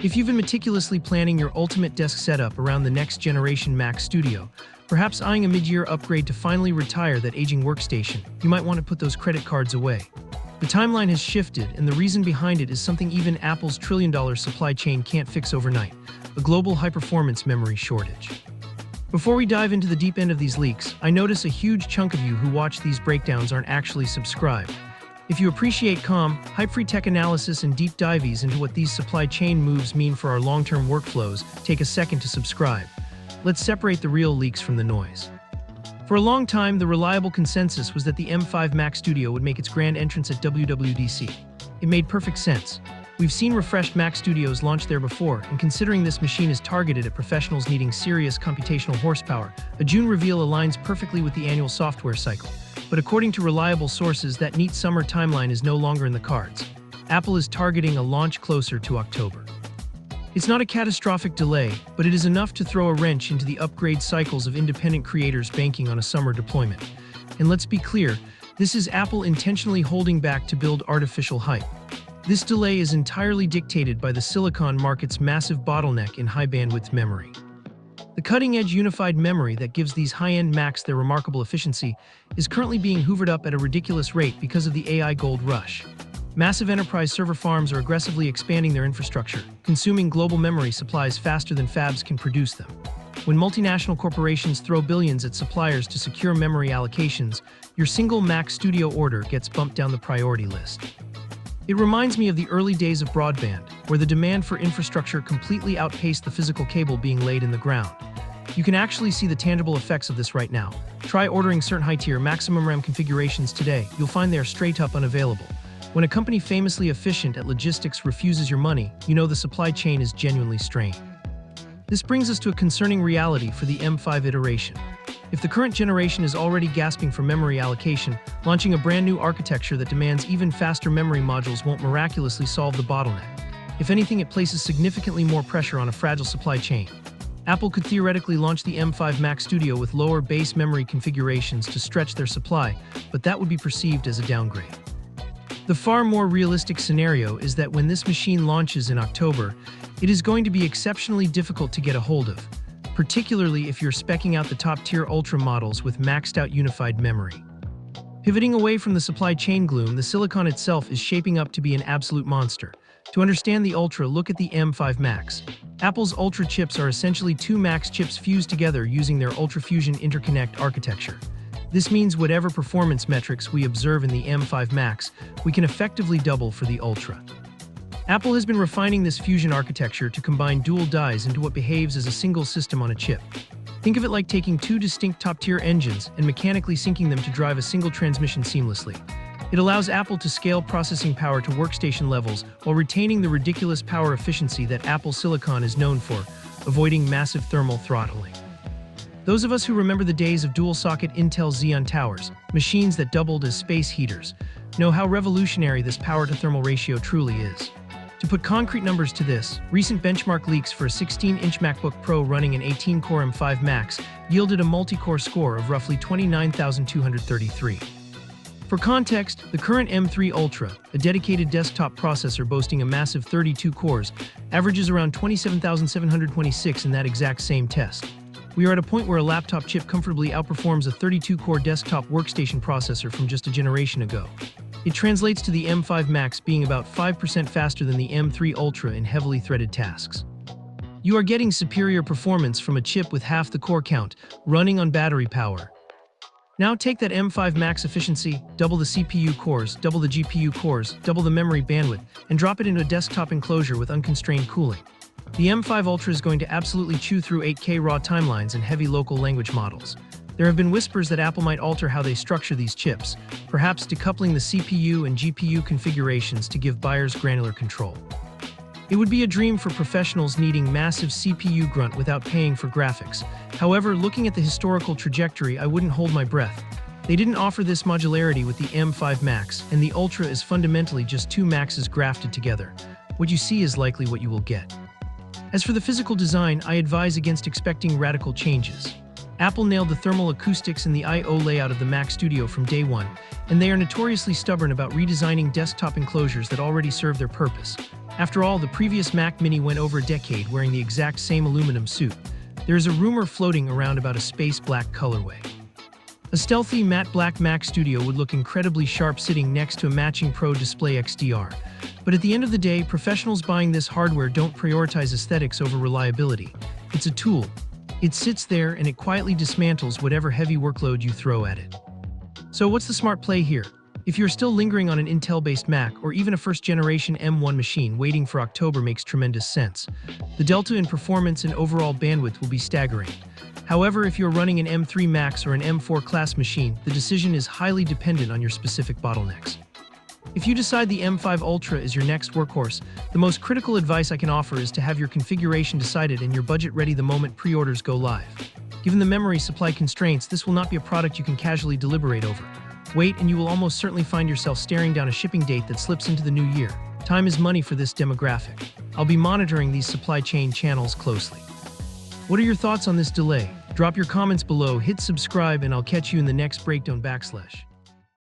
If you've been meticulously planning your ultimate desk setup around the next generation Mac Studio, perhaps eyeing a mid-year upgrade to finally retire that aging workstation, you might want to put those credit cards away. The timeline has shifted, and the reason behind it is something even Apple's trillion-dollar supply chain can't fix overnight: a global high-performance memory shortage. Before we dive into the deep end of these leaks, I notice a huge chunk of you who watch these breakdowns aren't actually subscribed. If you appreciate calm, hype-free tech analysis and deep dives into what these supply chain moves mean for our long-term workflows, take a second to subscribe. Let's separate the real leaks from the noise. For a long time, the reliable consensus was that the M5 Mac Studio would make its grand entrance at WWDC. It made perfect sense. We've seen refreshed Mac Studios launch there before, and considering this machine is targeted at professionals needing serious computational horsepower, a June reveal aligns perfectly with the annual software cycle. But according to reliable sources, that neat summer timeline is no longer in the cards. Apple is targeting a launch closer to October. It's not a catastrophic delay, but it is enough to throw a wrench into the upgrade cycles of independent creators banking on a summer deployment. And let's be clear, this is Apple intentionally holding back to build artificial hype. This delay is entirely dictated by the silicon market's massive bottleneck in high-bandwidth memory. The cutting-edge unified memory that gives these high-end Macs their remarkable efficiency is currently being hoovered up at a ridiculous rate because of the AI gold rush. Massive enterprise server farms are aggressively expanding their infrastructure, consuming global memory supplies faster than fabs can produce them. When multinational corporations throw billions at suppliers to secure memory allocations, your single Mac Studio order gets bumped down the priority list. It reminds me of the early days of broadband, where the demand for infrastructure completely outpaced the physical cable being laid in the ground. You can actually see the tangible effects of this right now. Try ordering certain high-tier maximum RAM configurations today. You'll find they are straight up unavailable. When a company famously efficient at logistics refuses your money, you know the supply chain is genuinely strained. This brings us to a concerning reality for the M5 iteration. If the current generation is already gasping for memory allocation, launching a brand new architecture that demands even faster memory modules won't miraculously solve the bottleneck. If anything, it places significantly more pressure on a fragile supply chain. Apple could theoretically launch the M5 Mac Studio with lower base memory configurations to stretch their supply, but that would be perceived as a downgrade. The far more realistic scenario is that when this machine launches in October, it is going to be exceptionally difficult to get a hold of, particularly if you're speccing out the top-tier Ultra models with maxed-out unified memory. Pivoting away from the supply chain gloom, the silicon itself is shaping up to be an absolute monster. To understand the Ultra, look at the M5 Max. Apple's Ultra chips are essentially two Max chips fused together using their UltraFusion interconnect architecture. This means whatever performance metrics we observe in the M5 Max, we can effectively double for the Ultra. Apple has been refining this fusion architecture to combine dual dies into what behaves as a single system on a chip. Think of it like taking two distinct top-tier engines and mechanically syncing them to drive a single transmission seamlessly. It allows Apple to scale processing power to workstation levels while retaining the ridiculous power efficiency that Apple Silicon is known for, avoiding massive thermal throttling. Those of us who remember the days of dual-socket Intel Xeon towers, machines that doubled as space heaters, know how revolutionary this power-to-thermal ratio truly is. To put concrete numbers to this, recent benchmark leaks for a 16-inch MacBook Pro running an 18-core M5 Max yielded a multi-core score of roughly 29,233. For context, the current M3 Ultra, a dedicated desktop processor boasting a massive 32 cores, averages around 27,726 in that exact same test. We are at a point where a laptop chip comfortably outperforms a 32-core desktop workstation processor from just a generation ago. It translates to the M5 Max being about 5% faster than the M3 Ultra in heavily threaded tasks. You are getting superior performance from a chip with half the core count, running on battery power. Now take that M5 Max efficiency, double the CPU cores, double the GPU cores, double the memory bandwidth, and drop it into a desktop enclosure with unconstrained cooling. The M5 Ultra is going to absolutely chew through 8K raw timelines and heavy local language models. There have been whispers that Apple might alter how they structure these chips, perhaps decoupling the CPU and GPU configurations to give buyers granular control. It would be a dream for professionals needing massive CPU grunt without paying for graphics. However, looking at the historical trajectory, I wouldn't hold my breath. They didn't offer this modularity with the M5 Max, and the Ultra is fundamentally just two Maxes grafted together. What you see is likely what you will get. As for the physical design, I advise against expecting radical changes. Apple nailed the thermal acoustics and the I/O layout of the Mac Studio from day one, and they are notoriously stubborn about redesigning desktop enclosures that already serve their purpose. After all, the previous Mac Mini went over a decade wearing the exact same aluminum suit. There is a rumor floating around about a space black colorway. A stealthy matte black Mac Studio would look incredibly sharp sitting next to a matching Pro Display XDR. But at the end of the day, professionals buying this hardware don't prioritize aesthetics over reliability. It's a tool. It sits there and it quietly dismantles whatever heavy workload you throw at it. So what's the smart play here? If you're still lingering on an Intel-based Mac or even a first-generation M1 machine, waiting for October makes tremendous sense. The delta in performance and overall bandwidth will be staggering. However, if you're running an M3 Max or an M4 class machine, the decision is highly dependent on your specific bottlenecks. If you decide the M5 Ultra is your next workhorse, the most critical advice I can offer is to have your configuration decided and your budget ready the moment pre-orders go live. Given the memory supply constraints, this will not be a product you can casually deliberate over. Wait, and you will almost certainly find yourself staring down a shipping date that slips into the new year. Time is money for this demographic. I'll be monitoring these supply chain channels closely. What are your thoughts on this delay? Drop your comments below, hit subscribe, and I'll catch you in the next Breakdown /.